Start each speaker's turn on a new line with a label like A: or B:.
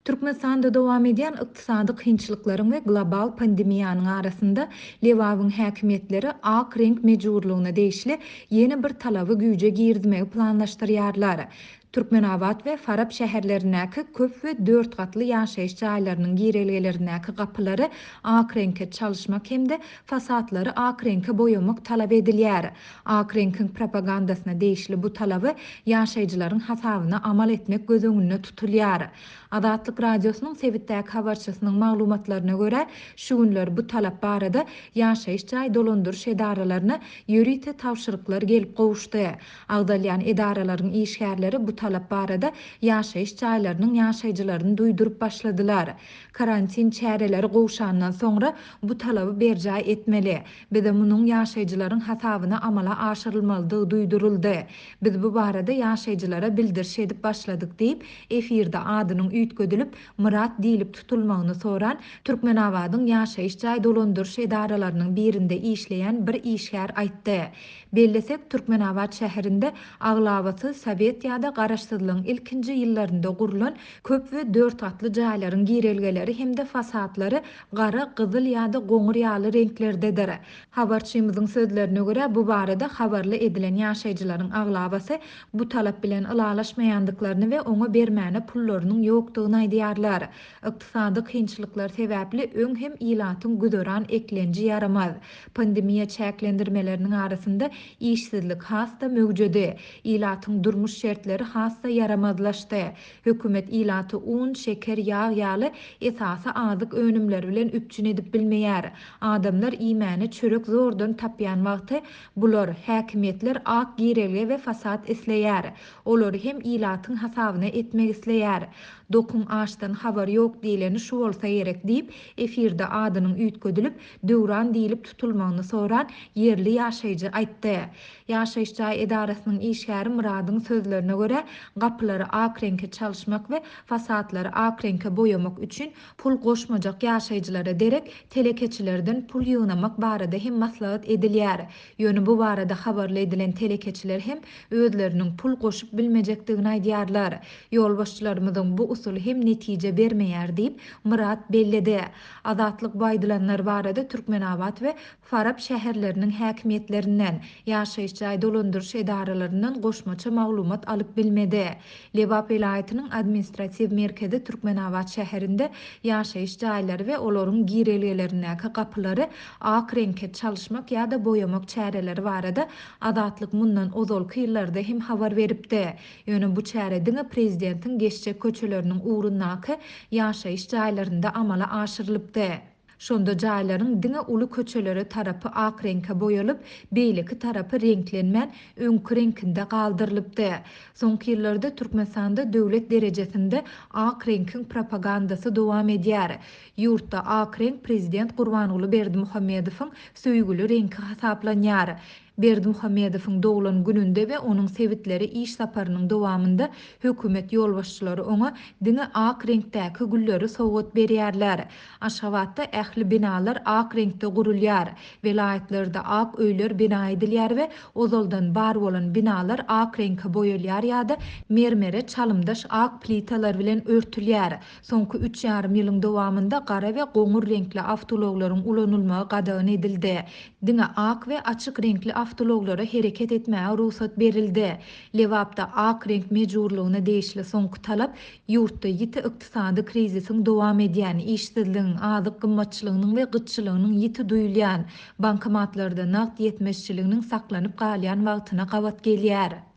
A: Türkmenistanda dowam edýän ykdysady kynçylyklaryň we global pandemiýanyň arasynda Lewawyň häkimetleri ak renk mejburlygyna değişli ýeni bir talaby güýje girdimegi planlaşdyrýarlar. Türkmenabad we Farab şäherlerindäki köp we 4 gatly ýaşaýyş jaýlarynyň girelgelerinäki gapylary ak reňke çalyşmak hemde fasatlary ak reňke boýamak talap edilýär. Ak reňkiň propagandasyna değişli bu talaby ýaşaýjylaryň hasabyna amal etmek göz öňünde tutulýar. Adatlyk radiosynyň sebitdäki habarçysynyň maglumatlaryna görä, şu günler bu talap barada ýaşaýyş jaý dolandyryş edaralaryna ýörite tawşyryklar gelip gowuşdy. Agdalýan edaralaryň işgärleri bu talap barada ýaşaýyş jaýlarynyň ýaşaýjylaryny duýdurup başladylar. Karantin çäreleri gowşandan soňra bu talaby berjaý etmeli. Biz munyň ýaşaýjylaryň hasabyna amala aşyrylmalydygy duýduruldy. Biz bu barada ýaşaýjylara bildiriş edip başladyk diýip efirde adynyň üýtgedilip Murat diýilip tutulmagyny soran Türkmenabadyň ýaşaýyş jaý dolandyryş edaralarynyň birinde işleýän bir işgär aýtdy. Bellesek Türkmenabad şäherinde aglabasy Sowet ýa-da garaşsyzlygyň ilkinji ýyllarynda gurulan köp we 4 gatly jaýlaryň girelgeleri hemde fasatlary gara, gyzyl ýa-da goňur ýaly renklerdedir. Habarçymyzyň sözlerine görä bu barada habarly edilen ýaşaýjylaryň aglabasy bu talap bilen ylalaşmaýandyklaryny we oňa bermäne pullarynyň ýokdugyny aýdýarlar. Ykdysady kynçylyklar sebäpli öň hem ilatyň güdöran eklenji yaramaz. Pandemiýa çäklendirmeleriniň arasynda işsizlik hasta möwjüdi. Ilatyň durmuş şertleri hasta yaramazlaşdy. Hökümet ilaty un, şeker, ýağ ýaly esasy azyk önümleri bilen üpçün edip bilmeýär. Adamlar imäni çörek zordan tapýan wagty bular häkimetler ak girelge we fasat isleýär. Olary hem ilatyň hasabyna etmek isleýär. Dokun aşdan habar ýok diýileni şu bolsa gerek diýip efirde adynyň üýtgedilip döwran diýilip tutulmagyny soran yerli ýaşaýjy aýtdy. Ýaşaýyş jaý edarasynyň işgäri Muradyň sözlerine görä gapylary ak reňke çalyşmak we fasatlary ak reňke boýamak üçin pul goşmajak ýaşaýjylara derek telekeçilerden pul ýygnamak barada hem maslahat edilýär. Ýöne bu barada habarly edilen telekeçiler hem özleriniň pul goşup bilmejekdigini aýdýarlar. Ýolbaşçylarymyzyň bu usul hem netije bermeýär diýip Murat belledi. Azatlyk baýdylanlar barada Türkmenabad we Farab şäherleriniň häkimetlerinden ýaşaýyş jaý dolandyryş edaralarynyň goşmaça maglumat alyp bilmedi. Lewap vilayatynyň administrativ merkezi Türkmenabad şäherinde ýaşaýyş jaýlary we olaryň girelgelerindäki gapylary ak reňke çalyşmak ýa-da boýamak çäreleri barada Azatlyk mundan ozalky ýyllarda hem habar beripdi. Ýöne bu çäre diňe prezidentiň geçjek köçeleriniň ugrundaky ýaşaýyş jaýlarynda amala aşyrylypdy. Şonda jaýlaryň diňe uly köçeleri tarapy ak reňke boýalyp, beýleki tarapy reňklenmän öňkü reňkinde galdyrylypdy. Soňky ýyllarda Türkmenistanda döwlet derejesinde ak reňkiň propagandasy dowam edýär. Ýurtda ak reňk prezident Gurbanuly Berdimuhammedowyň söýgüli reňki hasaplanýar. Berdimuhammedowyň dowulan gününde we onuň sebitleri iş saparynyň dowamında hökümet ýolbaşçylary oňa diňe ak reňkdäki gülleri sowgat berýärler. Aşgabatda ähli binalar ak reňkde gurulýar. Vilayatlarda ak öýler bina edilýär we ozaldan bar bolan binalar ak reňke boýalýar ýa-da mermere çalymdaş ak plitalar bilen örtülýär. Soňky 3,5 ýylyň dowamında gara we goňur reňkli awtologlaryň ulanylmagy gadagyn edildi. Diňe ak we açyk reňkli awtologlara hereket etmäge ruhsat berildi. Lewapda ak renk mejburlygyna değişli soňky talap ýurtda ýiti ykdysady krizisiň dowam edýän, işsizligiň, azyk gymmatçylygynyň we gytçylygynyň ýiti duýulýan, bankomatlarda naqd ýetmeşçiliginiň saklanyp galýan wagtyna gabat gelýär.